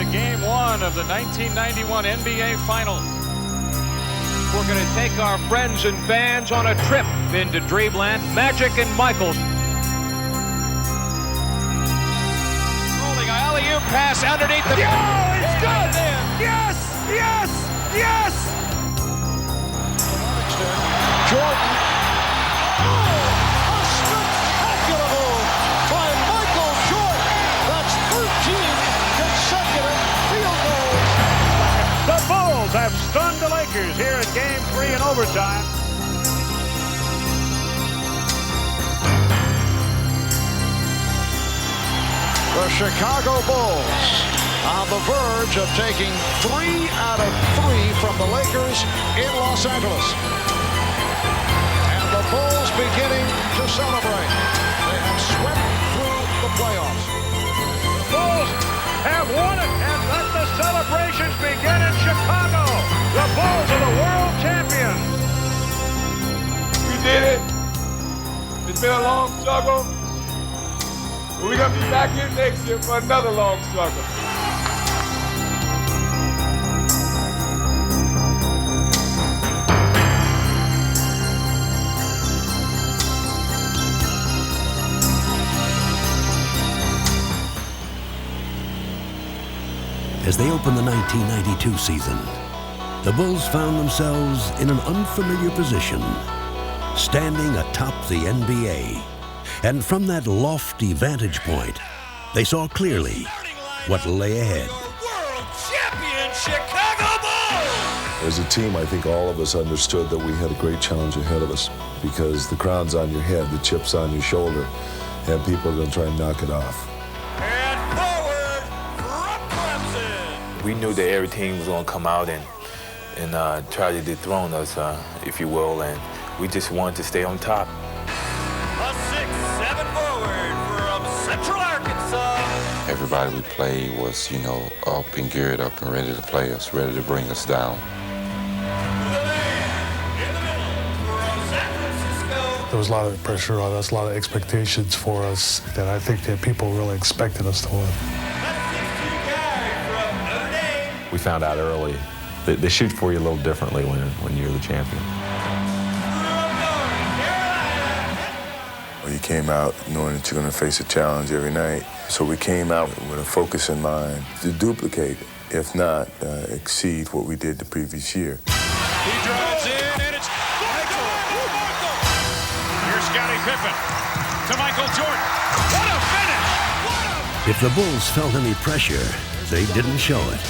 to Game 1 of the 1991 NBA Finals. We're going to take our friends and fans on a trip into Dreamland. Magic and Michael. Rolling alley-oop pass underneath the... Oh, it's good! Yes! Yes! Yes! Jordan. Oh, a spectacular move by Michael Jordan. That's 13 consecutive field goals. The Bulls have stunned the Lakers here in Game 3 in overtime. The Chicago Bulls on the verge of taking 3 out of 3 from the Lakers in Los Angeles. And the Bulls beginning to celebrate. They have swept through the playoffs. The Bulls have won it, and let the celebrations begin in Chicago. The Bulls are the world champions. We did it. It's been a long struggle. We're going to be back here next year for another long struggle. As they opened the 1992 season, the Bulls found themselves in an unfamiliar position, standing atop the NBA. And from that lofty vantage point, they saw clearly what lay ahead. World champion Chicago Bulls! As a team, I think all of us understood that we had a great challenge ahead of us because the crown's on your head, the chip's on your shoulder, and people are going to try and knock it off. And forward from Clemson. We knew that every team was going to come out and try to dethrone us, if you will, and we just wanted to stay on top. A 6'7" forward from Central Arkansas. Everybody we played was, up and geared up and ready to play us, ready to bring us down. There was a lot of pressure on us, a lot of expectations for us that I think that people really expected us to win. We found out early that they shoot for you a little differently when you're the champion. You came out knowing that you're going to face a challenge every night. So we came out with a focus in mind to duplicate, if not exceed what we did the previous year. He drives in, and it's Michael! Here's Scottie Pippen to Michael Jordan. What a finish! If the Bulls felt any pressure, they didn't show it.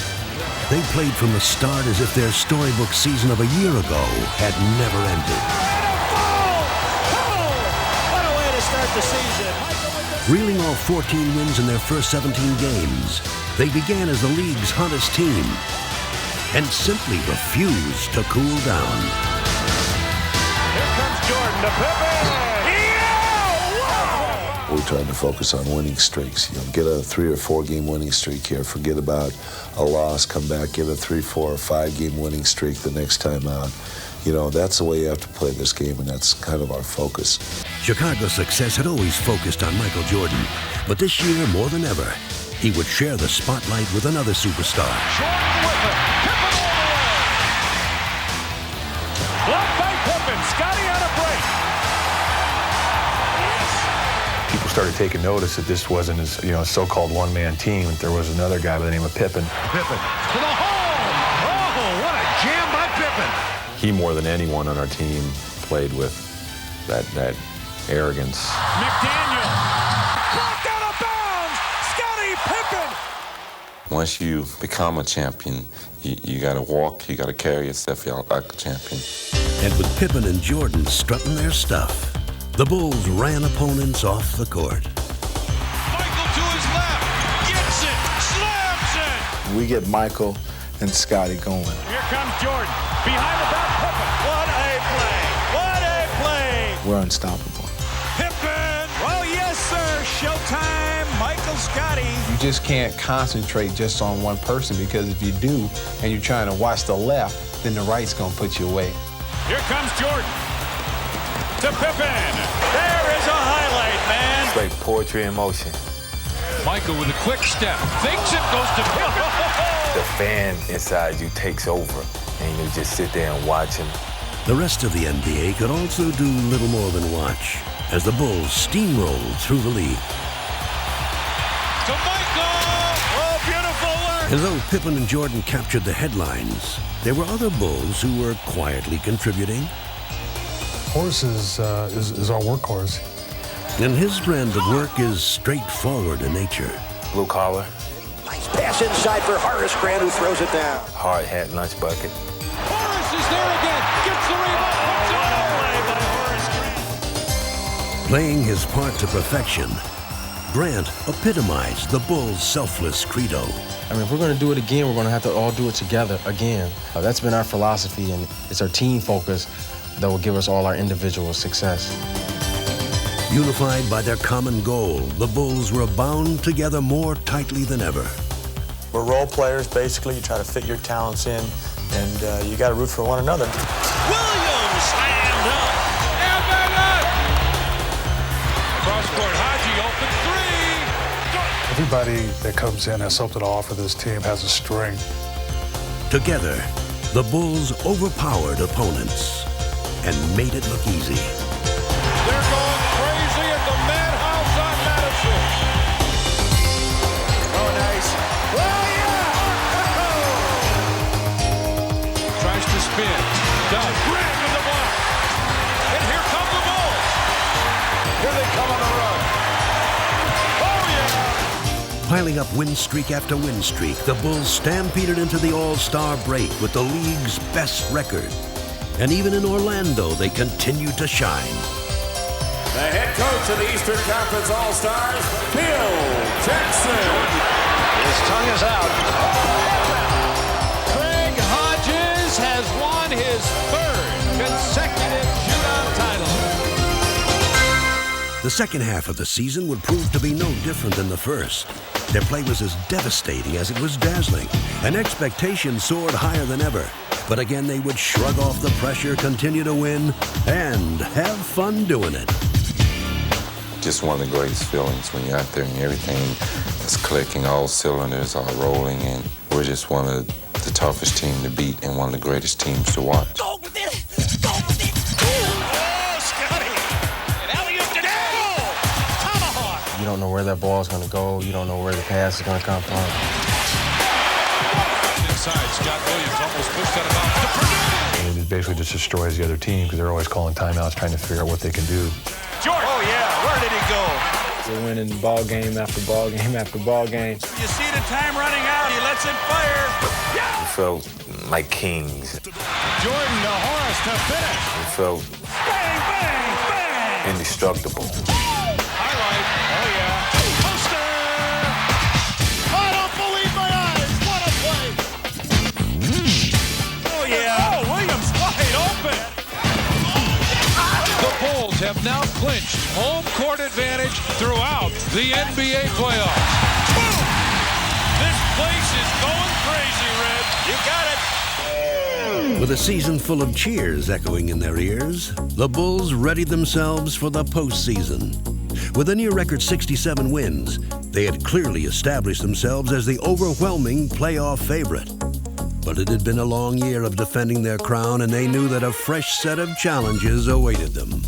They played from the start as if their storybook season of a year ago had never ended. The season. Reeling off 14 wins in their first 17 games, they began as the league's hottest team and simply refused to cool down. Here comes Jordan to Pippen. Yeah! Wow! We're trying to focus on winning streaks. Get a 3 or 4 game winning streak here. Forget about a loss. Come back, get a 3, 4, or 5 game winning streak the next time out. That's the way you have to play this game, and that's kind of our focus. Chicago's success had always focused on Michael Jordan, but this year, more than ever, he would share the spotlight with another superstar. Jordan with it. Pippen all the way. Blocked by Pippen. Scottie on a break. People started taking notice that this wasn't a so-called one-man team. There was another guy by the name of Pippen. Pippen to the hole. Oh, what a jam by Pippen. He, more than anyone on our team, played with that arrogance. McDaniel. Blocked out of bounds. Scottie Pippen. Once you become a champion, you got to walk, you got to carry yourself out like a champion. And with Pippen and Jordan strutting their stuff, the Bulls ran opponents off the court. Michael to his left. Gets it. Slams it. We get Michael and Scottie going. Here comes Jordan. Behind the back, Pippen. What a play. What a play. We're unstoppable. Pippen. Oh, yes, sir. Showtime. Michael Scottie. You just can't concentrate just on one person, because if you do and you're trying to watch the left, then the right's going to put you away. Here comes Jordan. To Pippen. There is a highlight, man. It's like poetry in motion. Michael with a quick step. Fakes it, goes to Pippen. The fan inside you takes over, and you just sit there and watch him. The rest of the NBA could also do little more than watch as the Bulls steamrolled through the league. To Michael! Oh, beautiful work! And though Pippen and Jordan captured the headlines, there were other Bulls who were quietly contributing. Horse is our workhorse. And his brand of work is straightforward in nature. Blue collar. Nice pass inside for Horace Grant, who throws it down. Hard hat, lunch bucket. Horace is there again. Gets the rebound. Puts it away by Horace Grant. Playing his part to perfection, Grant epitomized the Bulls' selfless credo. I mean, if we're going to do it again, we're going to have to all do it together again. That's been our philosophy, and it's our team focus that will give us all our individual success. Unified by their common goal, the Bulls were bound together more tightly than ever. We're role players, basically. You try to fit your talents in, and you got to root for one another. Williams slammed up. Cross-court, Haji open three. Everybody that comes in has something to offer this team, has a strength. Together, the Bulls overpowered opponents and made it look easy. They're going crazy at the Madhouse on Madison. Oh, nice. Oh, yeah! Tries to spin. Does. Grant with the block. And here come the Bulls. Here they come on the run. Oh, yeah! Piling up win streak after win streak, the Bulls stampeded into the All-Star break with the league's best record. And even in Orlando, they continued to shine. The head coach of the Eastern Conference All-Stars, Phil Jackson. His tongue is out. Craig Hodges has won his third consecutive shootout title. The second half of the season would prove to be no different than the first. Their play was as devastating as it was dazzling, and expectations soared higher than ever. But again, they would shrug off the pressure, continue to win, and have fun doing it. Just one of the greatest feelings when you're out there and everything is clicking, all cylinders are rolling, and we're just one of the toughest teams to beat and one of the greatest teams to watch. Go with it! Go with it! Oh, Scottie! And alley-oop to Dale! Tomahawk! You don't know where that ball is going to go. You don't know where the pass is going to come from. Inside, Scott Williams almost pushed that about to Purdue. And it basically just destroys the other team because they're always calling timeouts, trying to figure out what they can do. Jordan! Oh, yeah. Where did he go? We're winning ball game after ball game after ball game. You see the time running out. He lets it fire. Yeah! We felt like kings. Jordan to Horace to finish. We felt Bang, bang, bang! indestructible. Highlight. Oh, yeah. Poster! I don't believe my eyes. What a play. Oh, yeah. Oh, Williams wide open. The Bulls have now clinched home court advantage throughout the NBA playoffs. Boom! This place is going crazy, Red. You got it. With a season full of cheers echoing in their ears, the Bulls readied themselves for the postseason. With a near-record 67 wins, they had clearly established themselves as the overwhelming playoff favorite. But it had been a long year of defending their crown, and they knew that a fresh set of challenges awaited them.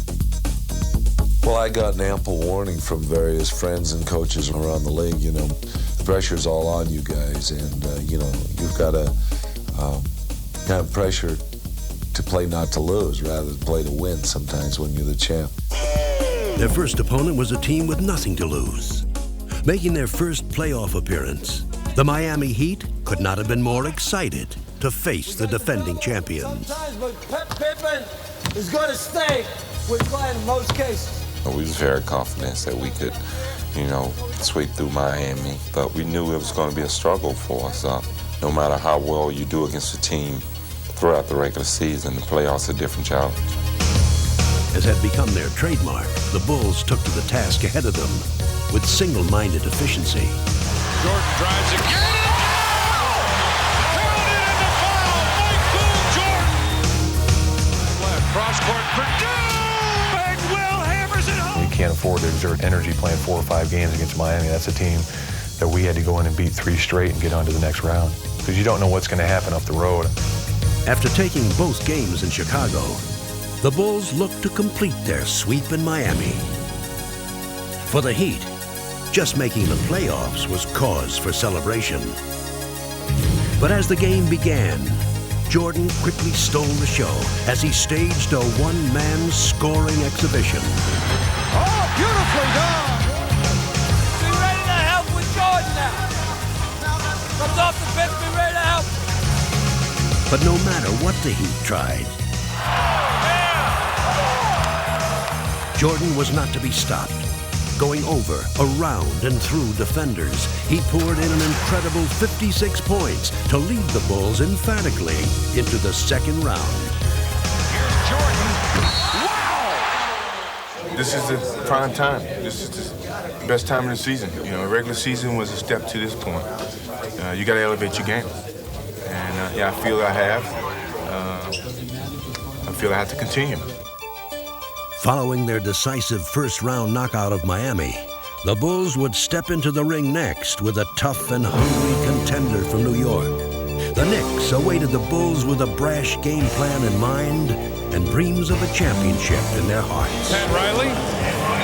Well, I got an ample warning from various friends and coaches around the league. You know, the pressure's all on you guys, and, you know, you've got to have pressure to play not to lose rather than play to win sometimes when you're the champ. Their first opponent was a team with nothing to lose. Making their first playoff appearance, the Miami Heat could not have been more excited to face the defending champions. Sometimes, but Pippen is going to stay with Glenn in most cases. We was very confident that we could, you know, sweep through Miami, but we knew it was going to be a struggle for us. No matter how well you do against a team throughout the regular season, the playoffs are a different challenge. As had become their trademark, the Bulls took to the task ahead of them with single-minded efficiency. Jordan drives again. Counted in the foul. Michael Jordan. Left cross court. Purdue. And Will hammers it home. We can't afford afford to exert energy playing 4 or 5 games against Miami. That's a team that we had to go in and beat 3 straight and get on to the next round, because you don't know what's going to happen up the road. After taking both games in Chicago, the Bulls looked to complete their sweep in Miami. For the Heat, just making the playoffs was cause for celebration. But as the game began, Jordan quickly stole the show as he staged a one-man scoring exhibition. Oh, beautifully done! Be ready to help with Jordan now. Comes off the bench, be ready to help. But no matter what the Heat tried, Jordan was not to be stopped. Going over, around, and through defenders, he poured in an incredible 56 points to lead the Bulls emphatically into the second round. Here's Jordan. Wow! This is the prime time. This is the best time of the season. You know, regular season was a step to this point. You got to elevate your game. And yeah, I feel I have. I feel I have to continue. Following their decisive first-round knockout of Miami, the Bulls would step into the ring next with a tough and hungry contender from New York. The Knicks awaited the Bulls with a brash game plan in mind and dreams of a championship in their hearts. Pat Riley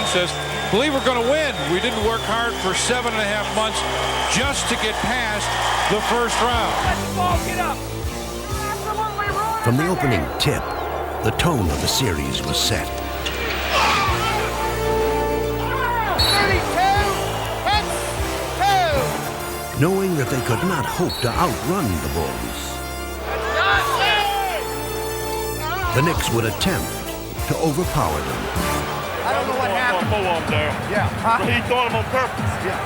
says, believe we're going to win. We didn't work hard for 7.5 months just to get past the first round. Let's ball get up. From the opening tip, the tone of the series was set. Knowing that they could not hope to outrun the Bulls, the Knicks would attempt to overpower them. I don't know what happened. Up there. Yeah. Huh? He thought him on purpose. Yeah.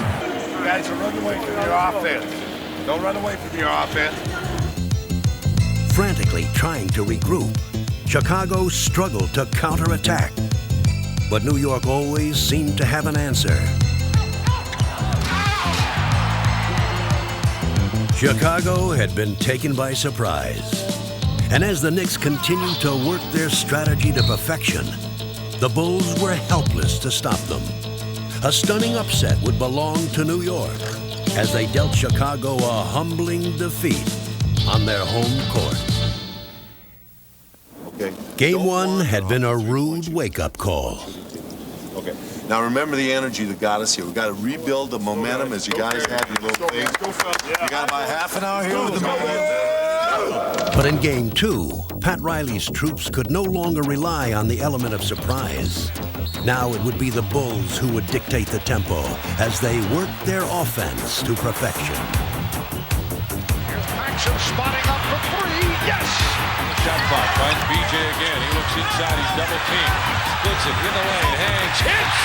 You guys are running away from your offense. Don't run away from your offense. Frantically trying to regroup, Chicago struggled to counterattack. But New York always seemed to have an answer. Chicago had been taken by surprise. And as the Knicks continued to work their strategy to perfection, the Bulls were helpless to stop them. A stunning upset would belong to New York as they dealt Chicago a humbling defeat on their home court. Okay. Game 1 had been a rude wake-up call. Okay. Now remember the energy that got us here. We got to rebuild the momentum as you guys had your little thing. You got about half an hour here with the momentum. But in Game 2, Pat Riley's troops could no longer rely on the element of surprise. Now it would be the Bulls who would dictate the tempo as they worked their offense to perfection. Here's Paxson spotting up for 3. Yes! Shot clock finds BJ again. He looks inside. He's double teamed. Splits it in the lane. Hangs. Hits!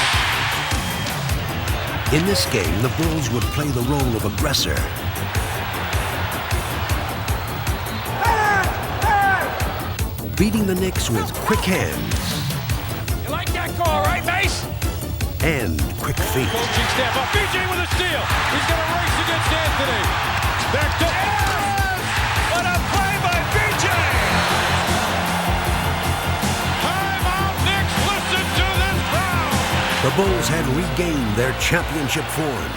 In this game, the Bulls would play the role of aggressor. Beating the Knicks with quick hands. You like that call, right, Mace? And quick feet. Coaching staff up. BJ with a steal. He's going to race against Anthony. Back to... Yes! What a play by BJ! Timeout, Knicks. Listen to this crowd. The Bulls had regained their championship form.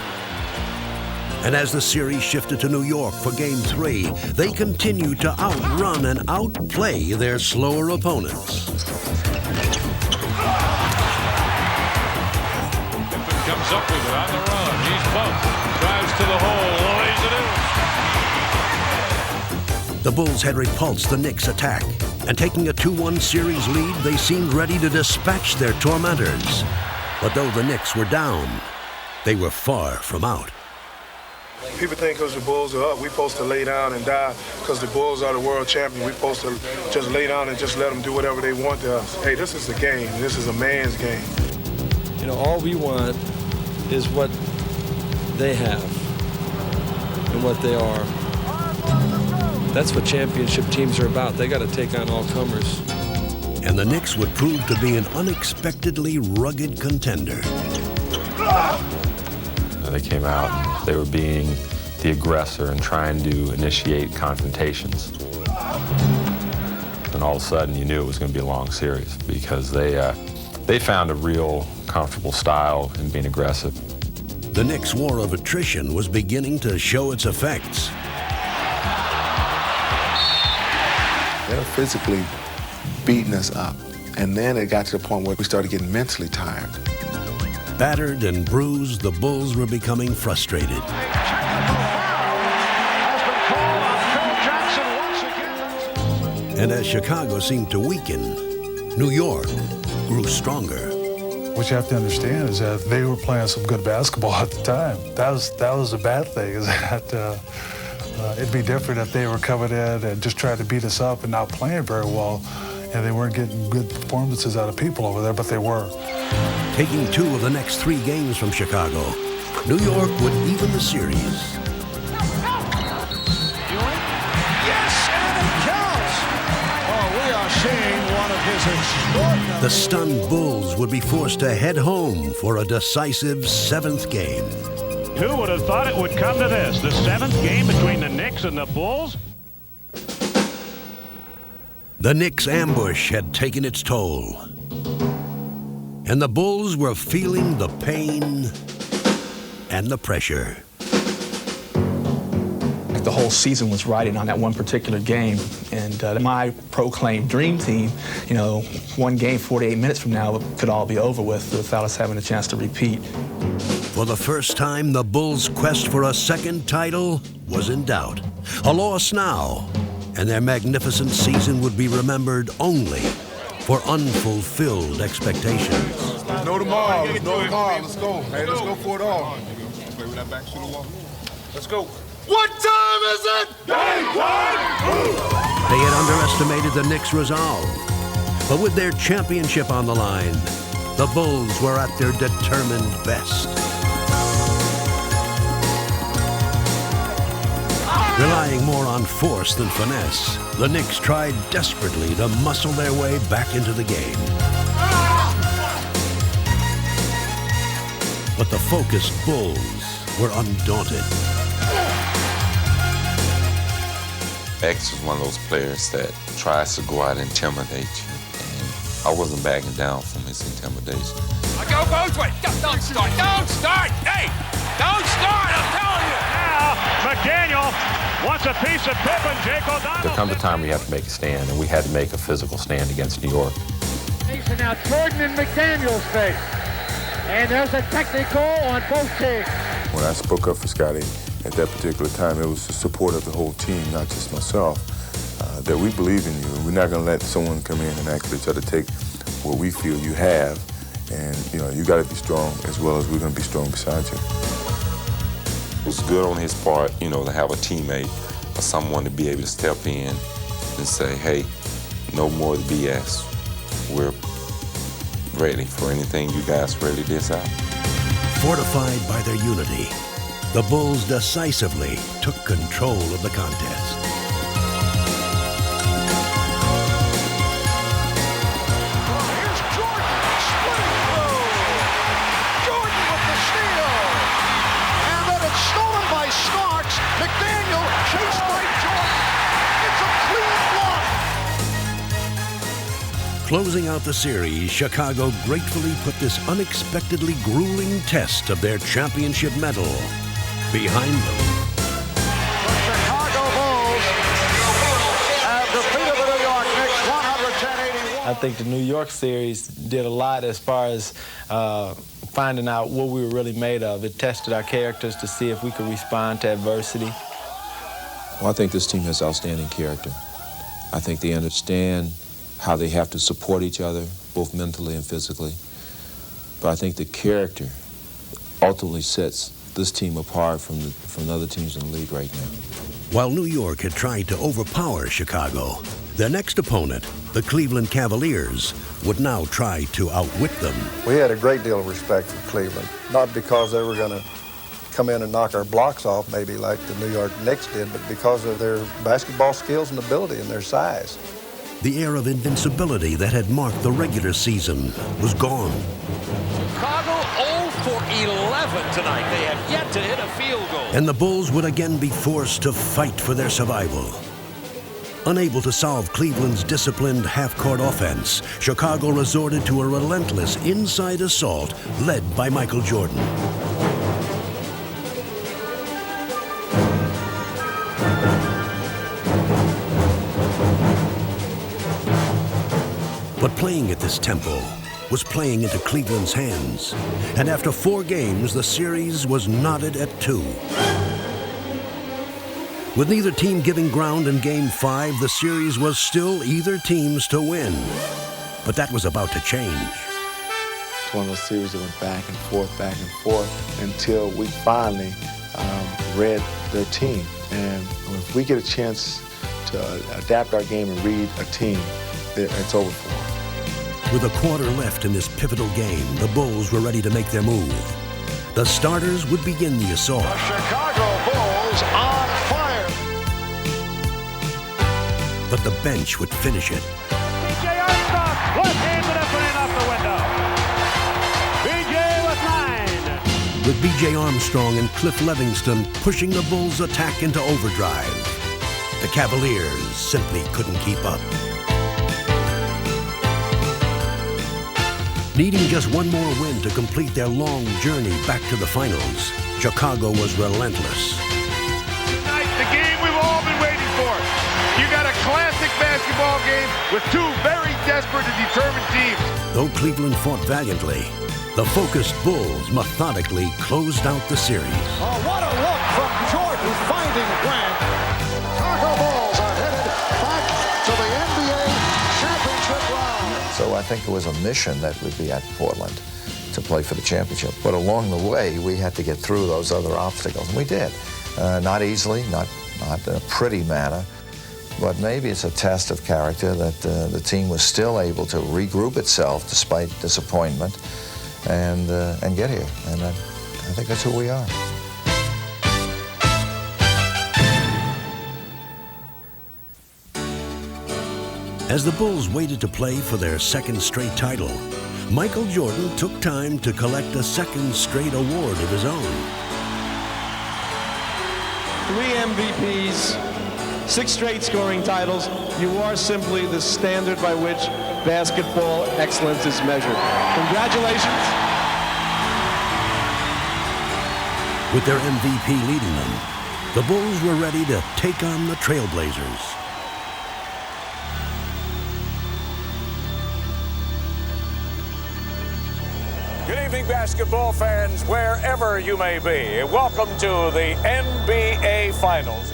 And as the series shifted to New York for Game 3, they continued to outrun and outplay their slower opponents. Pippen comes up with it on the run. He's bumped. Drives to the hole. Lays it in. The Bulls had repulsed the Knicks' attack, and taking a 2-1 series lead, they seemed ready to dispatch their tormentors. But though the Knicks were down, they were far from out. People think because the Bulls are up, we're supposed to lay down and die because the Bulls are the world champion. We're supposed to just lay down and just let them do whatever they want to us. Hey, this is the game. This is a man's game. You know, all we want is what they have and what they are. That's what championship teams are about. They got to take on all comers. And the Knicks would prove to be an unexpectedly rugged contender. They came out, they were being the aggressor and trying to initiate confrontations. And all of a sudden, you knew it was going to be a long series because they found a real comfortable style and being aggressive. The Knicks' war of attrition was beginning to show its effects. They're physically beating us up. And then it got to the point where we started getting mentally tired. Battered and bruised, the Bulls were becoming frustrated. And as Chicago seemed to weaken, New York grew stronger. What you have to understand is that they were playing some good basketball at the time. That was a bad thing, is that it'd be different if they were coming in and just trying to beat us up and not playing very well, and they weren't getting good performances out of people over there, but they were. Taking 2 of the next 3 games from Chicago, New York would even the series. The stunned Bulls would be forced to head home for a decisive 7th game. Who would have thought it would come to this? The 7th game between the Knicks and the Bulls? The Knicks' ambush had taken its toll. And the Bulls were feeling the pain and the pressure. The whole season was riding on that one particular game. And my proclaimed dream team, you know, one game, 48 minutes from now, could all be over with without us having a chance to repeat. For the first time, the Bulls' quest for a 2nd title was in doubt. A loss now, and their magnificent season would be remembered only for unfulfilled expectations. No tomorrow. Let's go tomorrow. Let's go. Hey, let's go for it all. Play with that back to the wall. Let's go. What time is it? Game time! They had underestimated the Knicks' resolve. But with their championship on the line, the Bulls were at their determined best. Relying more on force than finesse, the Knicks tried desperately to muscle their way back into the game. But the focused Bulls were undaunted. X is one of those players that tries to go out and intimidate you, and I wasn't backing down from his intimidation. Go both ways. Don't start. Don't start. Hey, don't start. I'm telling you. Now, McDaniel wants a piece of Pippen. Jake O'Donnell. There comes a time where you have to make a stand, and we had to make a physical stand against New York. Now Jordan and McDaniel's face. And there's a technical on both teams. When I spoke up for Scottie, at that particular time, it was the support of the whole team, not just myself, that we believe in you. We're not going to let someone come in and actually try to take what we feel you have. And, you know, you got to be strong as well as we're going to be strong beside you. It was good on his part, you know, to have a teammate or someone to be able to step in and say, hey, no more BS. We're ready for anything you guys ready to decide. Fortified by their unity, the Bulls decisively took control of the contest. Here's Jordan, splitting through. Jordan with the steal. And then it's stolen by Starks. McDaniel chased by Jordan. It's a clean block. Closing out the series, Chicago gratefully put this unexpectedly grueling test of their championship medal behind them. The Chicago Bulls have defeated the New York Knicks 110-81. I think the New York series did a lot as far as finding out what we were really made of. It tested our characters to see if we could respond to adversity. Well, I think this team has outstanding character. I think they understand how they have to support each other, both mentally and physically. But I think the character ultimately sets this team apart from the other teams in the league right now. While New York had tried to overpower Chicago, their next opponent, the Cleveland Cavaliers, would now try to outwit them. We had a great deal of respect for Cleveland, not because they were going to come in and knock our blocks off maybe like the New York Knicks did, but because of their basketball skills and ability and their size. The air of invincibility that had marked the regular season was gone. Chicago 0 for 11 tonight. They have yet to hit a field goal. And the Bulls would again be forced to fight for their survival. Unable to solve Cleveland's disciplined half-court offense, Chicago resorted to a relentless inside assault led by Michael Jordan. But playing at this tempo was playing into Cleveland's hands. And after 4 games, the series was knotted at 2. With neither team giving ground in Game 5, the series was still either team's to win. But that was about to change. It's one of those series that went back and forth until we finally read their team. And if we get a chance to adapt our game and read a team, it's over for them. With a quarter left in this pivotal game, the Bulls were ready to make their move. The starters would begin the assault. The Chicago Bulls on fire. But the bench would finish it. B.J. Armstrong, left-handed up and in off the window. B.J. with 9. With B.J. Armstrong and Cliff Levingston pushing the Bulls' attack into overdrive, the Cavaliers simply couldn't keep up. Needing just one more win to complete their long journey back to the finals, Chicago was relentless. Tonight, the game we've all been waiting for. You got a classic basketball game with 2 very desperate and determined teams. Though Cleveland fought valiantly, the focused Bulls methodically closed out the series. Oh, what a look from Jordan finding Grant. Chicago Bulls are headed back to the NBA championship round. So I think it was a mission that we'd be at Portland to play for the championship. But along the way, we had to get through those other obstacles, and we did. Not easily, not in a pretty manner, but maybe it's a test of character that the team was still able to regroup itself despite disappointment and get here. And I think that's who we are. As the Bulls waited to play for their second straight title, Michael Jordan took time to collect a second straight award of his own. 3 MVPs, 6 straight scoring titles. You are simply the standard by which basketball excellence is measured. Congratulations. With their MVP leading them, the Bulls were ready to take on the Trailblazers. Good evening, basketball fans, wherever you may be. Welcome to the NBA Finals.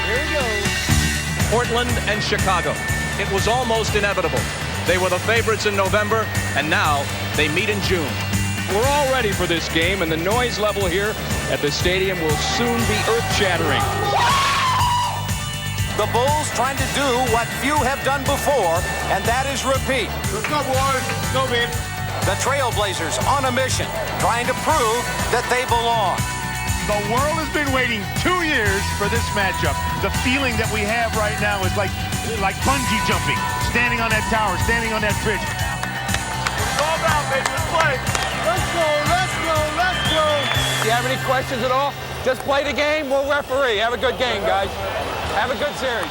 Here we go. Portland and Chicago. It was almost inevitable. They were the favorites in November, and now they meet in June. We're all ready for this game, and the noise level here at the stadium will soon be earth-shattering. The Bulls trying to do what few have done before, and that is repeat. Let's go, boys. Go, man. The Trailblazers on a mission, trying to prove that they belong. The world has been waiting 2 years for this matchup. The feeling that we have right now is like bungee jumping, standing on that tower, standing on that bridge. It's all about, baby. Let's play. Let's go, let's go, let's go. Do you have any questions at all? Just play the game, we'll referee. Have a good game, guys. Have a good series.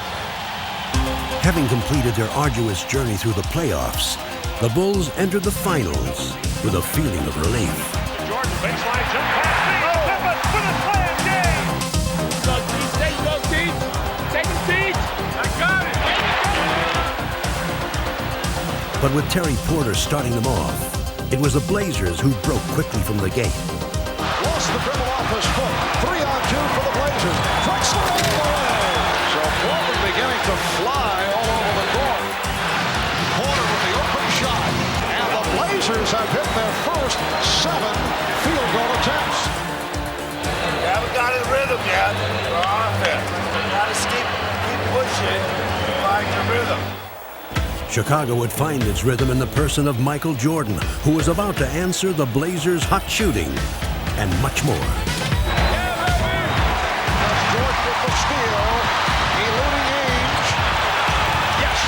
Having completed their arduous journey through the playoffs, the Bulls entered the finals with a feeling of relief. Jordan baseline jump pass. Pippen with a slam game. Go, Teach. Take a seat. I got it. But with Terry Porter starting them off, it was the Blazers who broke quickly from the gate. Lost the dribble off his foot. 3-on-2 for the Blazers. Drexler all the way. So Portland beginning to fly all over the court. Porter with the open shot. And the Blazers have hit their first 7 field goal attempts. You haven't got his rhythm yet. You got to keep pushing. Find your rhythm. Chicago would find its rhythm in the person of Michael Jordan, who was about to answer the Blazers' hot shooting and much more. Jordan with the steal, eluding Ainge. Yes.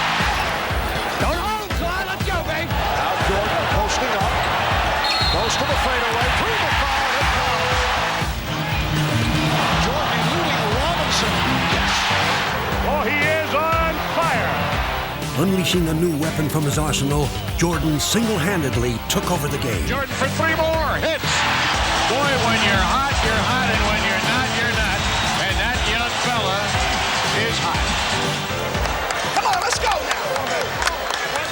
Let's go, babe. Now Jordan posting up. Goes to the fadeaway. Through the foul. It counts. Unleashing a new weapon from his arsenal, Jordan single-handedly took over the game. Jordan for 3 more hits. Boy, when you're hot, and when you're not, you're not. And that young fella is hot. Come on, let's go now.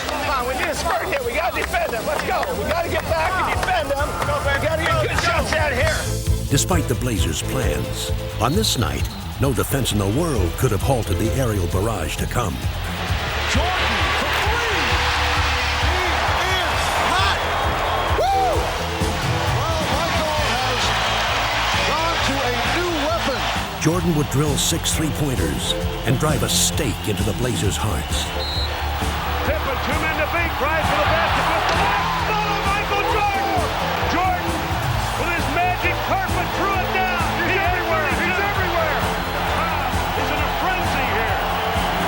Come on, we need a spurt here. We got to defend them. Let's go. We got to get back and defend them. We got to get good shots out here. Despite the Blazers' plans, on this night, no defense in the world could have halted the aerial barrage to come. Jordan for 3. He is hot. Woo! Well, Michael has gone to a new weapon. Jordan would drill 6 3-pointers and drive a stake into the Blazers' hearts. Pippen, 2 men to beat, drives for the basket, with the back, follow Michael Jordan! Jordan, with his magic carpet, threw it down. He's everywhere, he's everywhere. He's in a frenzy here.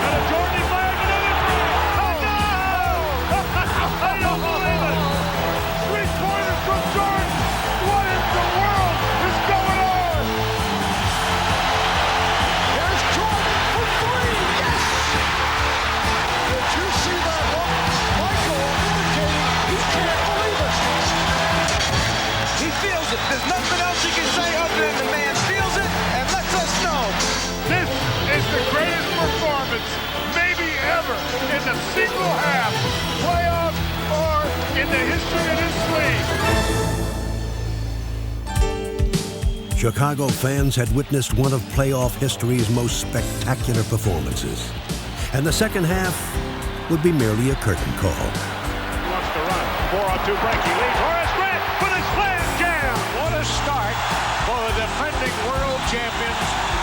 And a Jordan fires another three. Oh, no! I don't believe it. 3-pointers from Jordan. What in the world is going on? There's Jordan for 3. Yes! Did you see that look? Michael indicating he can't believe it. He feels it. There's nothing else he can say other than the man feels it and lets us know. This is the greatest performance, maybe ever, in the single half, playoff, or in the history of this league. Chicago fans had witnessed one of playoff history's most spectacular performances. And the second half would be merely a curtain call. He wants to run. 4-on-2 break. He leads Horace Grant with a slam jam. What a start for the defending world champions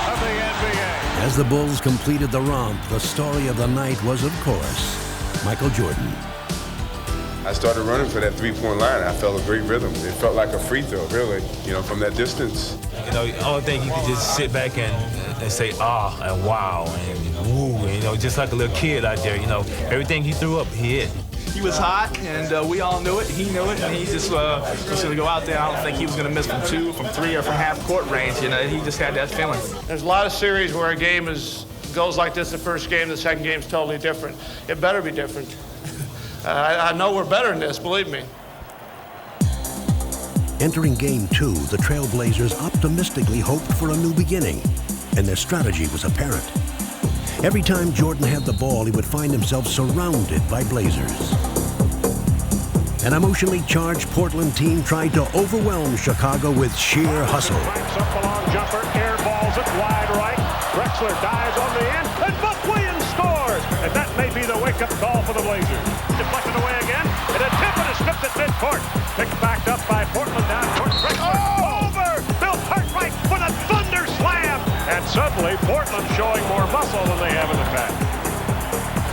of the NBA. As the Bulls completed the romp, the story of the night was, of course, Michael Jordan. I started running for that 3-point line. I felt a great rhythm. It felt like a free throw, really, from that distance. The only thing you could just sit back and say, ah, and wow, and woo, and, just like a little kid out there, everything he threw up, he hit. He was hot, and we all knew it. He knew it, and he just was going to go out there. I don't think he was going to miss from 2, from 3, or from half-court range. He just had that feeling. There's a lot of series where a game goes like this the first game, the second game's totally different. It better be different. I know we're better than this, believe me. Entering Game 2, the Trailblazers optimistically hoped for a new beginning, and their strategy was apparent. Every time Jordan had the ball, he would find himself surrounded by Blazers. An emotionally charged Portland team tried to overwhelm Chicago with sheer hustle. Banks up the long jumper, air balls it wide right. Drexler dives on the end, and Buck Williams scores. And that may be the wake-up call for the Blazers. Deflected away again, and a tip and a stripped at midcourt. Picked back up by Portland down court. Drexler over! Bill Cartwright with a thunder slam! And suddenly, Portland showing more muscle than they have in the past.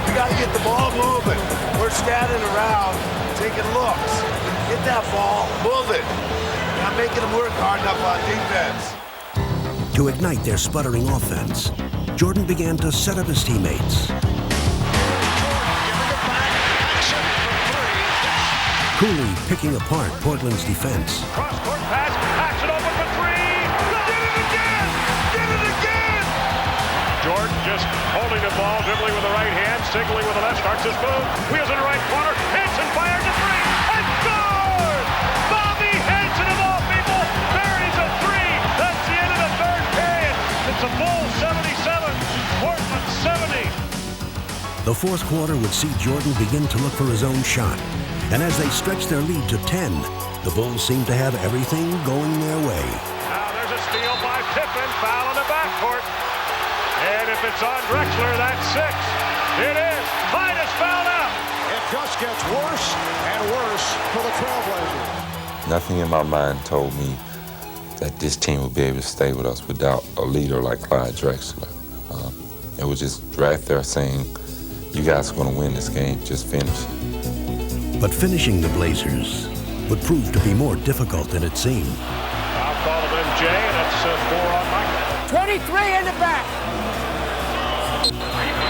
We got to get the ball moving. We're standing around, taking looks. Get that ball, move it. Not making them work hard enough on defense. To ignite their sputtering offense, Jordan began to set up his teammates. Coolly picking apart Portland's defense. Cross-court pass, backs it open for 3. Did it again! Did it again! Jordan just holding the ball, dribbling with the right hand, signaling with the left, starts his move. Wheels in the right corner, Hanson fires a 3, and scores! Bobby Hanson of all people buries a 3. That's the end of the third period. It's a Bulls 77, Portland 70. The fourth quarter would see Jordan begin to look for his own shot. And as they stretched their lead to 10, the Bulls seemed to have everything going their way. Now there's a steal by Pippen, foul in the backcourt. And if it's on Drexler, that's 6. It is. Titus fouled out. It just gets worse and worse for the Trailblazers. Nothing in my mind told me that this team would be able to stay with us without a leader like Clyde Drexler. It was just right there saying, you guys are going to win this game, just finish it. But finishing the Blazers would prove to be more difficult than it seemed. Foul call of MJ, and it's 4 on Michael. 23 in the back.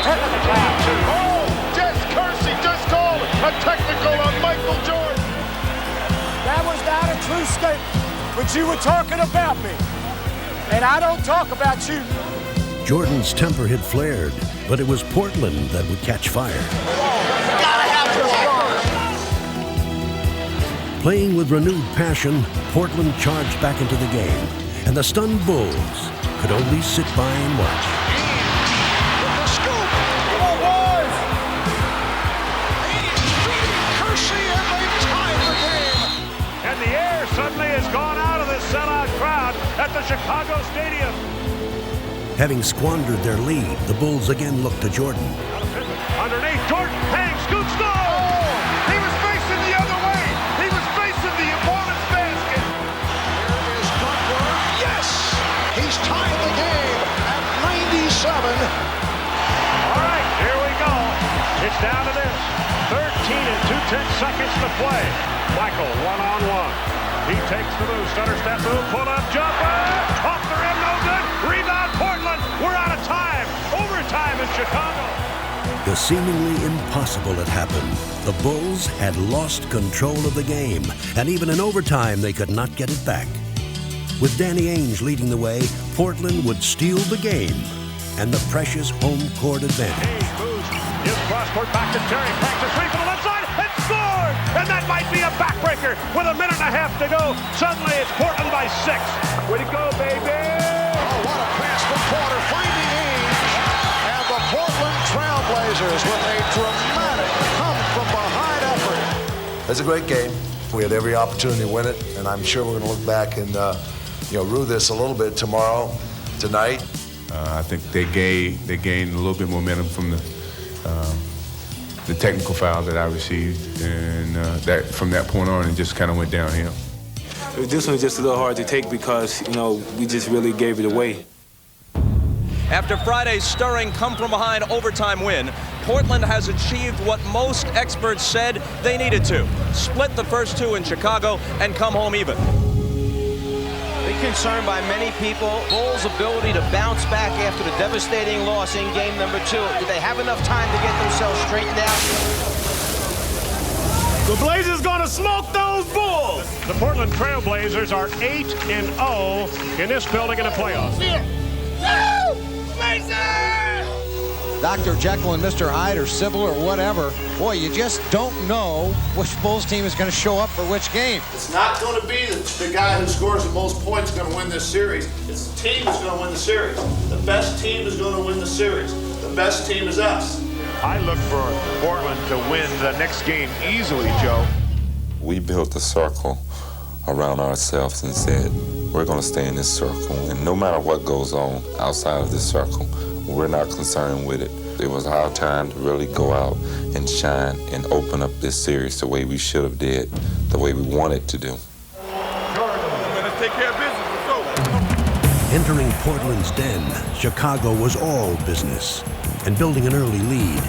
Oh, just Kersey, just called it. A technical on Michael Jordan. That was not a true statement, but you were talking about me. And I don't talk about you. Jordan's temper had flared, but it was Portland that would catch fire. Playing with renewed passion, Portland charged back into the game, and the stunned Bulls could only sit by and watch. With the scoop. Come on, boys. He's beating Kersey, and they tied the game. And the air suddenly has gone out of this sellout crowd at the Chicago Stadium. Having squandered their lead, the Bulls again looked to Jordan. Underneath, Jordan, hang, scoop, score! Oh, he was facing the other way. He was facing the opponent's basket. Here is Duckworth. Yes! He's tied the game at 97. All right, here we go. It's down to this. 13 and 2/10 seconds to play. Michael, one-on-one. He takes the move. Stutter step move, pull-up jumper. Off the rim, no good. Rebound, Portland. We're out of time. Overtime in Chicago. The seemingly impossible had happened. The Bulls had lost control of the game, and even in overtime, they could not get it back. With Danny Ainge leading the way, Portland would steal the game and the precious home court advantage. Ainge moves his cross-court back to Terry. Cracks a three from the left side and scored! And that might be a backbreaker with a minute and a half to go. Suddenly, it's Portland by 6. Way to go, baby! Oh, what a pass from Porter, finding Ainge. And the Portland Trailblazers with a dramatic come-from-behind effort. It's a great game. We had every opportunity to win it, and I'm sure we're going to look back and rue this a little bit tomorrow, tonight. I think they gained a little bit momentum from the technical foul that I received, and that from that point on, it just kind of went downhill. This one was just a little hard to take because, we just really gave it away. After Friday's stirring come-from-behind overtime win, Portland has achieved what most experts said they needed to: split the first two in Chicago and come home even. Big concern by many people, Bulls' ability to bounce back after the devastating loss in game number 2. Did they have enough time to get themselves straightened out? The Blazers gonna smoke those Bulls! The Portland Trailblazers are 8-0 in this building in the playoffs. Dr. Jekyll and Mr. Hyde or Sybil or whatever, boy, you just don't know which Bulls team is going to show up for which game. It's not going to be the guy who scores the most points going to win this series. It's the team that's going to win the series. The best team is going to win the series. The best team is us. I look for Portland to win the next game easily, Joe. We built a circle around ourselves and said, we're going to stay in this circle, and no matter what goes on outside of this circle, we're not concerned with it. It was our time to really go out and shine and open up this series the way we should have did, the way we wanted to do. Let's take care of business. Let's go. Entering Portland's den, Chicago was all business, and building an early lead,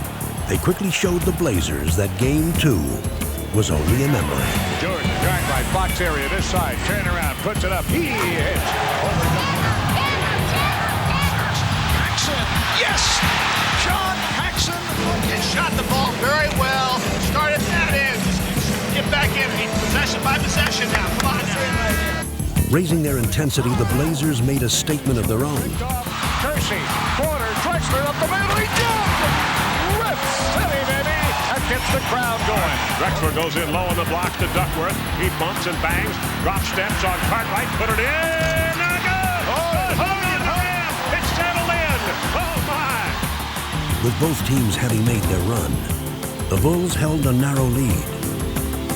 they quickly showed the Blazers that Game 2 was only a memory. Jordan, drive by box area this side, turn around, puts it up, he hits. Paxson, yes! John Paxson. You shot the ball very well. Started that in. Get back in. Possession by possession now. Come on now. Raising their intensity, the Blazers made a statement of their own. Kersey, corner, Drexler up the middle, he jumps! Rip City, baby! That gets the crowd going. Drexler goes in low on the block to Duckworth. He bumps and bangs, drop steps on Cartwright, put it in, and good! Oh, hold on to him! It's settled in! Oh, my! With both teams having made their run, the Bulls held a narrow lead.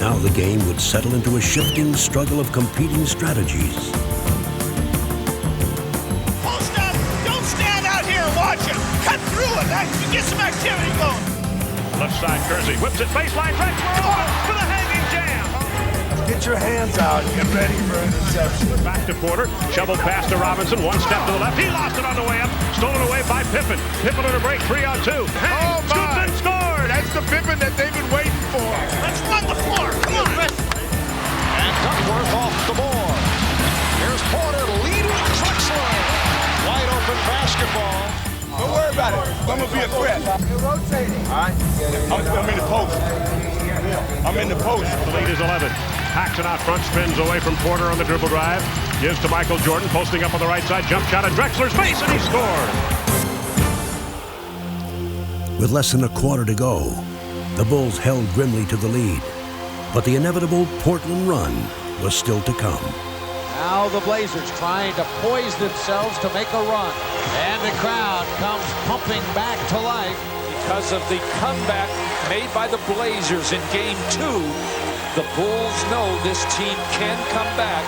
Now the game would settle into a shifting struggle of competing strategies. Post up! Don't stand out here and watch him! Cut through it! Get some activity going! Left side, Kersey whips it, baseline, Drexler over for the hanging jam! Get your hands out and get ready for an interception. Back to Porter, shoveled pass to Robinson, one step to the left, he lost it on the way up, stolen away by Pippen. Pippen on a break, 3-on-2. Hey, scooped and scored! That's the Pippen that they've been waiting for. Let's run the floor! Come on! And Duckworth off the board. Here's Porter leading Drexler. Wide open basketball. Don't worry about it. I'm going to be a threat. You're rotating. All right. I'm in the post. I'm in the post. The lead is 11. Paxson out front, spins away from Porter on the dribble drive. Gives to Michael Jordan, posting up on the right side. Jump shot at Drexler's face, and he scored. With less than a quarter to go, the Bulls held grimly to the lead. But the inevitable Portland run was still to come. Now the Blazers trying to poise themselves to make a run. And the crowd comes pumping back to life. Because of the comeback made by the Blazers in Game 2, the Bulls know this team can come back.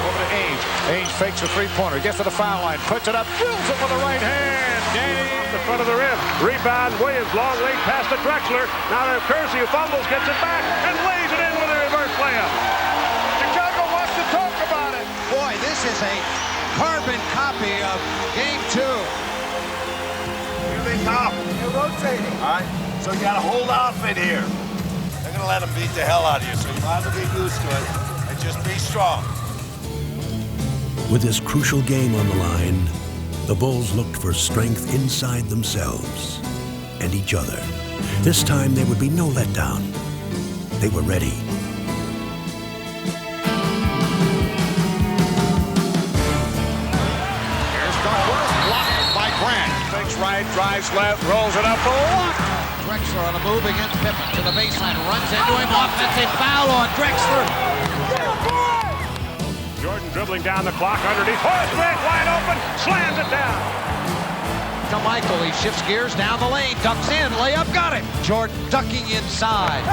Over to Ainge. Ainge fakes a three-pointer, gets to the foul line, puts it up, drills it with the right hand. Danny off the front of the rim. Rebound, Williams, long lead pass to Drexler. Now to Kersey, who fumbles, gets it back, and lays it in with a reverse layup. Chicago wants to talk about it. Boy, this is a carbon copy of Game 2. Here they come. They're rotating. All right, so you got to hold off in here. They're going to let them beat the hell out of you, so you might as well get used to it and just be strong. With this crucial game on the line, the Bulls looked for strength inside themselves and each other. This time there would be no letdown. They were ready. Here's Duckworth, blocked by Grant. Fakes right, drives left, rolls it up, Drexler on a move against Pippen to the baseline, runs into him, offensive foul on Drexler. Jordan dribbling down the clock underneath. Horace Grant wide open, slams it down. To Michael, he shifts gears down the lane, ducks in, layup, got him. Jordan ducking inside.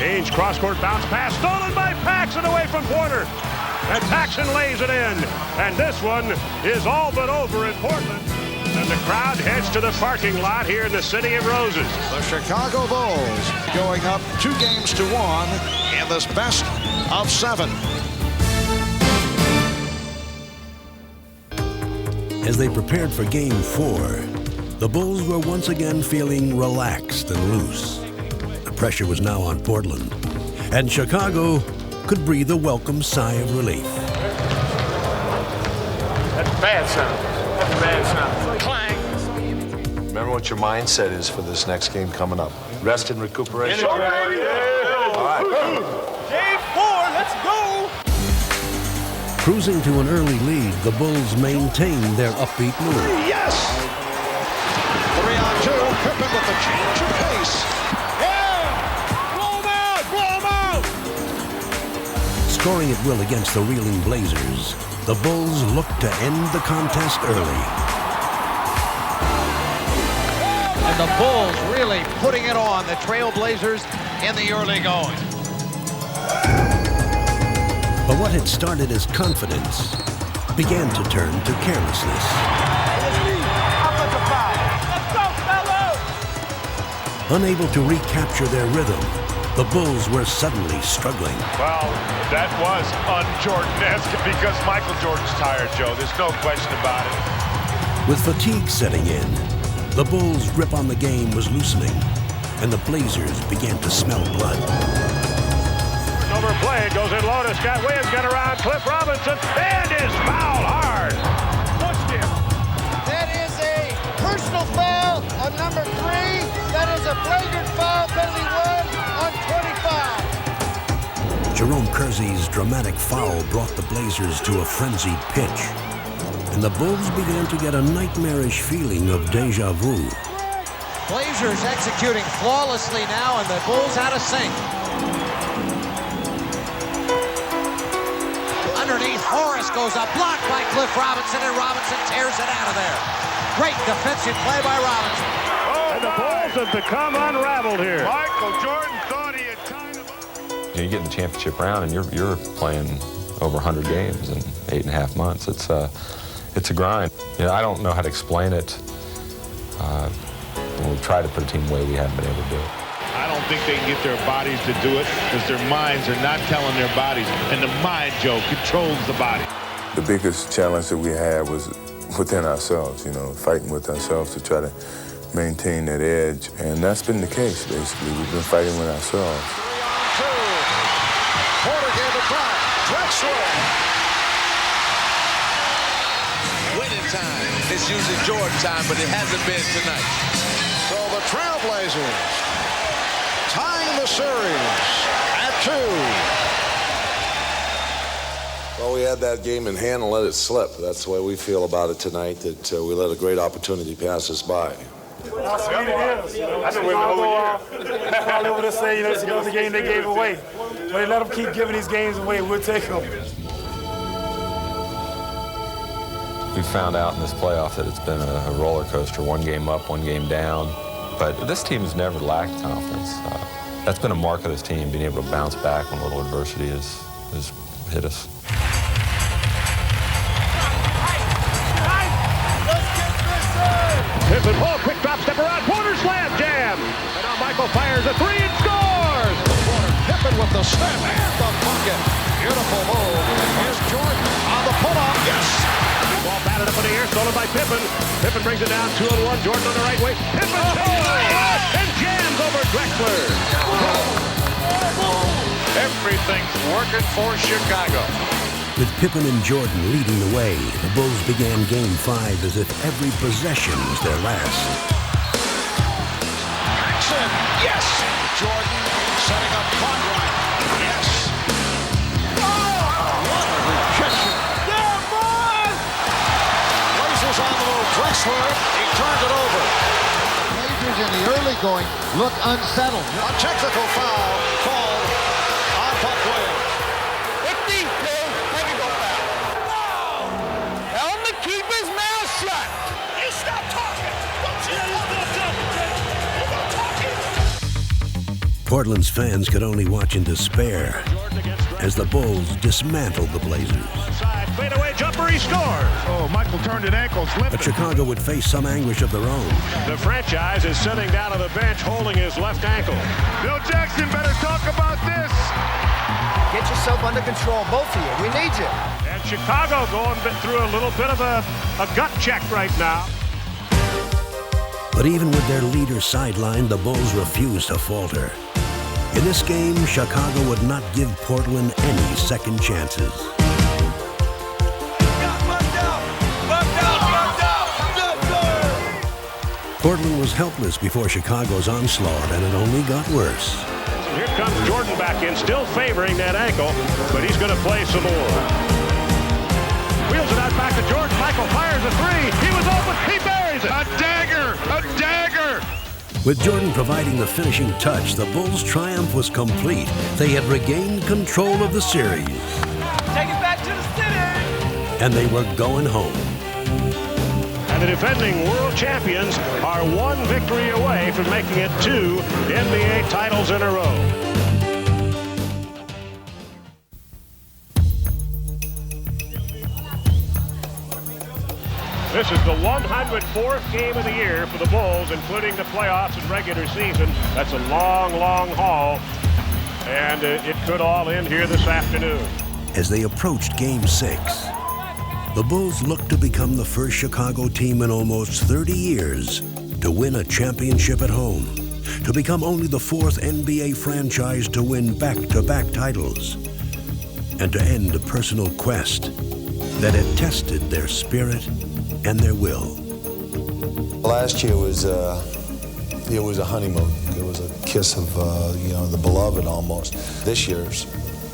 Ainge cross-court bounce pass, stolen by Paxson away from Porter. And Paxson lays it in. And this one is all but over in Portland. And the crowd heads to the parking lot here in the City of Roses. The Chicago Bulls going up 2-1 in this best of 7. As they prepared for Game 4, the Bulls were once again feeling relaxed and loose. The pressure was now on Portland, and Chicago could breathe a welcome sigh of relief. That's bad sound. That's bad sound. Clang. Remember what your mindset is for this next game coming up. Rest and recuperation. All right. Game 4, let's go. Cruising to an early lead, the Bulls maintained their upbeat mood. Yes! 3-on-2, Pippen with the change of pace. Yeah! Blow him out! Blow him out! Scoring at will against the reeling Blazers, the Bulls looked to end the contest early. And the Bulls really putting it on the Trailblazers in the early going. But what had started as confidence began to turn to carelessness. Unable to recapture their rhythm, the Bulls were suddenly struggling. Well, that was un-Jordan-esque because Michael Jordan's tired, Joe. There's no question about it. With fatigue setting in, the Bulls' grip on the game was loosening, and the Blazers began to smell blood. Overplayed, goes in low to Scott Williams, got around Cliff Robinson, and is fouled hard. Pushed him. That is a personal foul on number 3. That is a flagrant foul, penalty 1 on 25. Jerome Kersey's dramatic foul brought the Blazers to a frenzied pitch, and the Bulls began to get a nightmarish feeling of deja vu. Blazers executing flawlessly now, and the Bulls had a sink. Underneath, Horace goes up, blocked by Cliff Robinson, and Robinson tears it out of there. Great defensive play by Robinson. And the Bulls have become unraveled here. Michael Jordan thought he had tied him up. You get in the championship round and you're playing over 100 games in 8.5 months. It's a grind. I don't know how to explain it. When we try to put a team away, we haven't been able to do it. I don't think they can get their bodies to do it because their minds are not telling their bodies. And the mind, Joe, controls the body. The biggest challenge that we had was within ourselves, fighting with ourselves to try to maintain that edge. And that's been the case, basically. We've been fighting with ourselves. 3-on-2. Porter gave it back. Drexler. Winning time. It's usually Jordan time, but it hasn't been tonight. So the Trailblazers tying the series at 2. Well, we had that game in hand and let it slip. That's the way we feel about it tonight, that we let a great opportunity pass us by. How sweet it is. I've been waiting the whole year. All over to say, it's another game they gave away. But they let them keep giving these games away. We'll take them. We found out in this playoff that it's been a roller coaster, one game up, one game down. But this team has never lacked confidence. That's been a mark of this team, being able to bounce back when a little adversity has hit us. Pippen, quick drop, step around, Porter slam jam. And now Michael fires a three and scores. Pippen with the snap and the bucket. Beautiful move. Here's Jordan on the pull-up. Yes! Ball batted up in the air, stolen by Pippen. Pippen brings it down 2-on-1. Jordan on the right wing. Pippen and jams over Drexler. Everything's working for Chicago. With Pippen and Jordan leading the way, the Bulls began Game 5 as if every possession was their last. Jackson, yes! Jordan setting up Conrad. Yes! Oh, what a rejection. Yeah, boy! Blazers on the move. Drexler, he turned it over. The Blazers in the early going look unsettled. A technical foul called on Buck Williams. Keep his mouth shut. Hey, stop talking. Stop talking. Portland's fans could only watch in despair as the Bulls dismantled the Blazers. Fadeaway jumper, he scores. Oh, Michael turned an ankle, slipped. But Chicago would face some anguish of their own. The franchise is sitting down on the bench holding his left ankle. Bill Jackson better talk about this. Get yourself under control, both of you. We need you. And Chicago going through a little bit of a gut check right now. But even with their leader sidelined, the Bulls refused to falter. In this game, Chicago would not give Portland any second chances. Portland was helpless before Chicago's onslaught, and it only got worse. Here comes Jordan back in, still favoring that ankle, but he's going to play some more. Wheels it out back to Jordan. Michael fires a three. He was open. He buries it. A dagger! A dagger! With Jordan providing the finishing touch, the Bulls' triumph was complete. They had regained control of the series. Take it back to the city. And they were going home. And the defending world champions are one victory away from making it 2 NBA titles in a row. This is the 104th game of the year for the Bulls, including the playoffs and regular season. That's a long, long haul, and it could all end here this afternoon. As they approached Game 6, the Bulls looked to become the first Chicago team in almost 30 years to win a championship at home, to become only the 4th NBA franchise to win back-to-back titles, and to end a personal quest that had tested their spirit and their will. Last year was it was a honeymoon. It was a kiss of the beloved almost. This year's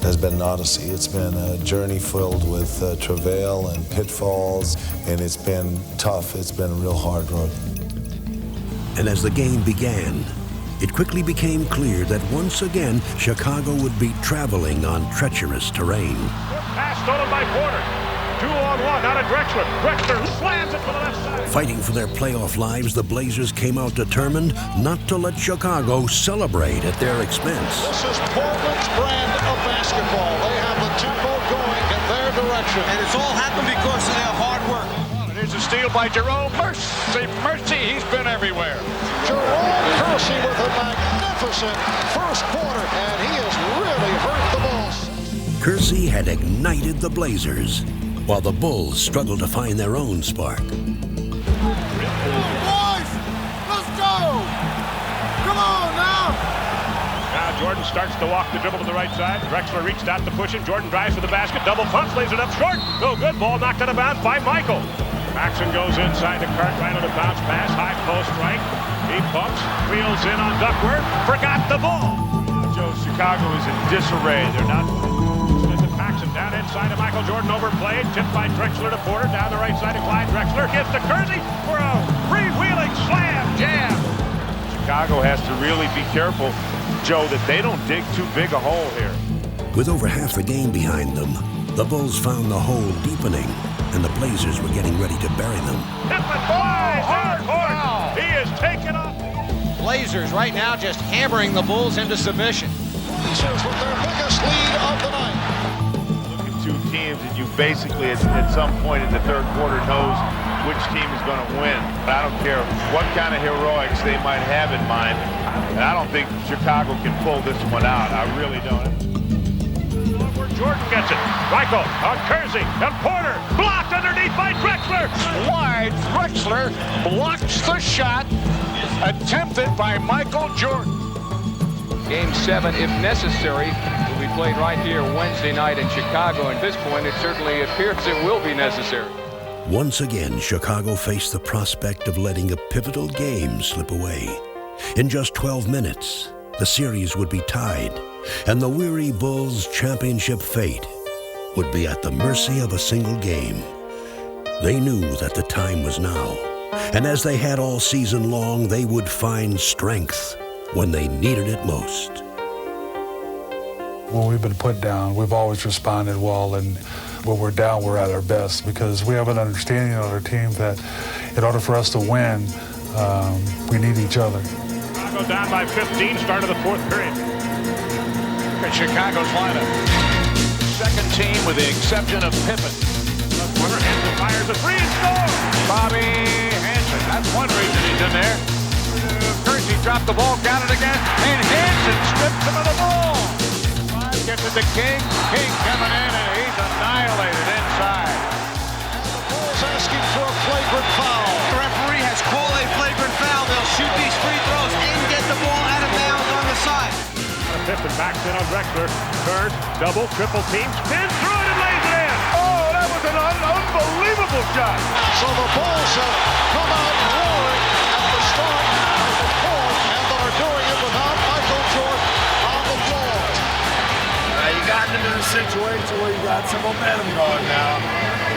has been an odyssey. It's been a journey filled with travail and pitfalls, and it's been tough. It's been a real hard road. And as the game began, it quickly became clear that once again, Chicago would be traveling on treacherous terrain. Pass stolen by Porter. 2-on-1, out of Drexler. Drexler slams it to the left side. Fighting for their playoff lives, the Blazers came out determined not to let Chicago celebrate at their expense. This is Portland's brand of basketball. They have the tempo going in their direction. And it's all happened because of their hard work. And here's a steal by Jerome. Mercy, he's been everywhere. Jerome Kersey with a magnificent first quarter, and he has really hurt the Bulls. Kersey had ignited the Blazers, while the Bulls struggled to find their own spark. Boys, let's go! Come on now! Now Jordan starts to walk the dribble to the right side. Drexler reached out to push him. Jordan drives for the basket. Double pumps, lays it up short. No good. Ball knocked out of bounds by Michael. Maxson goes inside the Cartwright on a bounce pass. High post right. He bumps, wheels in on Duckworth. Forgot the ball. Joe, Chicago is in disarray. They're not. Maxson down inside. side of Michael Jordan, overplayed, tipped by Drexler to Porter, down the right side of Clyde Drexler, gives to Kersey for a freewheeling slam jam. Chicago has to really be careful, Joe, that they don't dig too big a hole here. With over half the game behind them, the Bulls found the hole deepening, and the Blazers were getting ready to bury them. Pippen flies hard court. He is taken off. Blazers right now just hammering the Bulls into submission. Blazers with their biggest lead of the night. Look at two teams, and you basically, at some point in the third quarter, knows which team is going to win. I don't care what kind of heroics they might have in mind, and I don't think Chicago can pull this one out. I really don't. Where Jordan gets it. Michael on Kersey and Porter, blocked underneath by Drexler. Wide, Drexler blocks the shot attempted by Michael Jordan. Game 7, if necessary, will be played right here Wednesday night in Chicago. At this point, it certainly appears it will be necessary. Once again, Chicago faced the prospect of letting a pivotal game slip away. In just 12 minutes, the series would be tied, and the weary Bulls' championship fate would be at the mercy of a single game. They knew that the time was now, and as they had all season long, they would find strength when they needed it most. When we've been put down, we've always responded well, and when we're down, we're at our best, because we have an understanding of our team that in order for us to win, we need each other. Chicago down by 15, start of the fourth period. Look at Chicago's lineup. Second team with the exception of Pippen. Corner, Hansen fires a three and scores. Bobby Hansen, that's one reason he's in there. Kersey dropped the ball, got it again, and Hansen strips him of the ball. Five gets it to King. King coming in, and he's annihilated inside. The Bulls asking for a flagrant foul. The referee has called a flagrant foul. They'll shoot these free throws and get the ball out of bounds on the side. Pippen backs in on Drexler. Turns, double, triple team, spins through it and lays it in. Oh, that was an unbelievable shot. So the Bulls have come out roaring at the start of the fourth, and are doing it without Michael Jordan on the floor. You got into the situation where you got some momentum going now.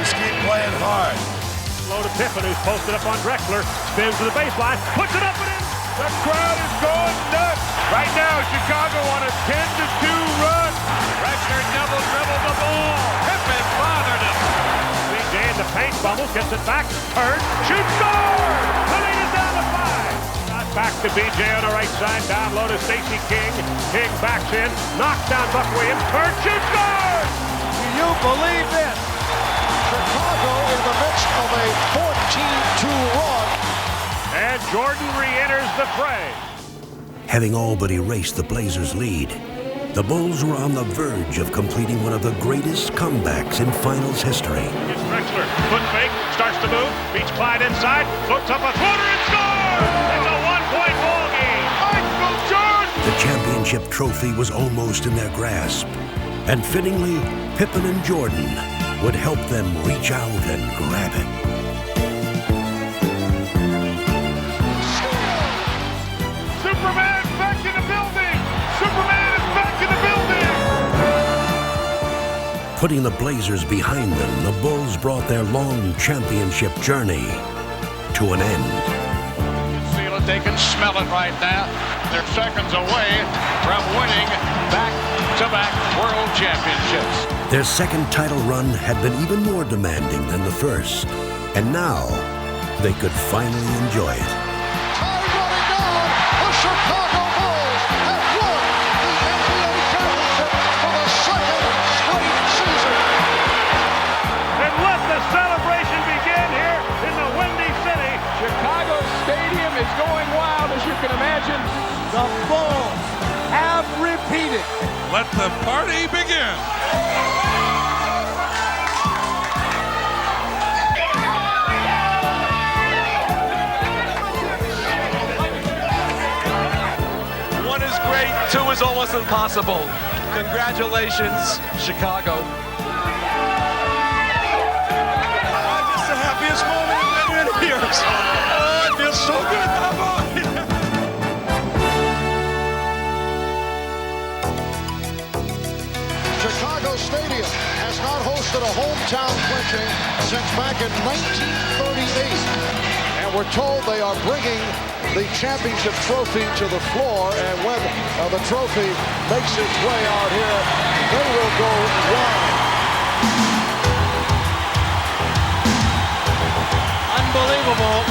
Just keep playing hard. Low to Pippen, who's posted up on Drexler. Spins to the baseline, puts it up and in. The crowd is going nuts. Right now, Chicago on a 10-2 run. Drexler double dribbled the ball. Pippen bothered him. BJ in the paint, bubbles, gets it back, turns, shoots, scores! The lead is down to 5. Not back to BJ on the right side, down low to Stacey King. King backs in, knocks down Buck Williams, turns, shoots, scores! Do you believe this? Chicago in the midst of a 14-2 run. And Jordan re-enters the fray. Having all but erased the Blazers' lead, the Bulls were on the verge of completing one of the greatest comebacks in finals history. It's Drexler, foot fake, starts to move, beats Clyde inside, floats up a floater and scores! It's a one-point ball game. Michael Jordan! The championship trophy was almost in their grasp, and fittingly, Pippen and Jordan would help them reach out and grab it. Superman back in the building! Superman is back in the building! Putting the Blazers behind them, the Bulls brought their long championship journey to an end. You can feel it, they can smell it right now. They're seconds away from winning back-to-back world championships. Their second title run had been even more demanding than the first, and now they could finally enjoy it. Time running down, the Chicago Bulls have won the NBA championship for the second straight season. And let the celebration begin here in the Windy City. Chicago Stadium is going wild, as you can imagine. The Bulls have repeated. Let the party begin. One is great, two is almost impossible. Congratulations, Chicago. It's the happiest moment in years. Oh, it feels so good. Come on. Chicago Stadium has not hosted hometown clinching since back in 1938. And we're told they are bringing the championship trophy to the floor, and when the trophy makes its way out here, they will go wild. Unbelievable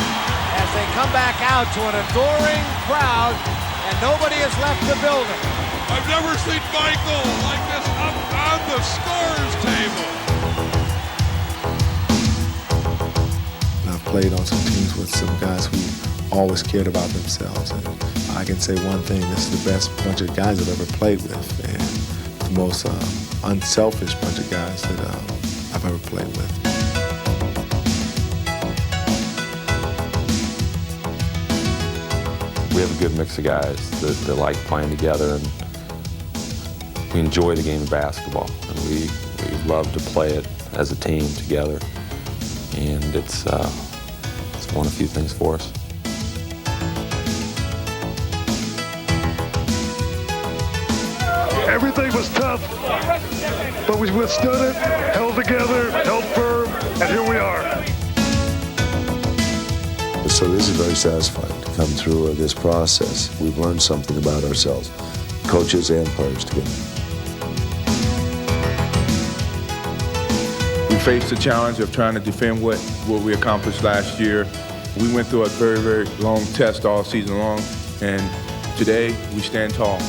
as they come back out to an adoring crowd, and nobody has left the building. I've never seen Michael like this up on the scores table. I've played on some teams with some guys who always cared about themselves. And I can say one thing, this is the best bunch of guys I've ever played with, and the most unselfish bunch of guys that I've ever played with. We have a good mix of guys that like playing together, and we enjoy the game of basketball, and we love to play it as a team together, and it's won a few things for us. Everything was tough, but we withstood it, held together, held firm, and here we are. So this is very satisfying to come through this process. We've learned something about ourselves, coaches and players together. We faced the challenge of trying to defend what we accomplished last year. We went through a very, very long test all season long, and today we stand tall.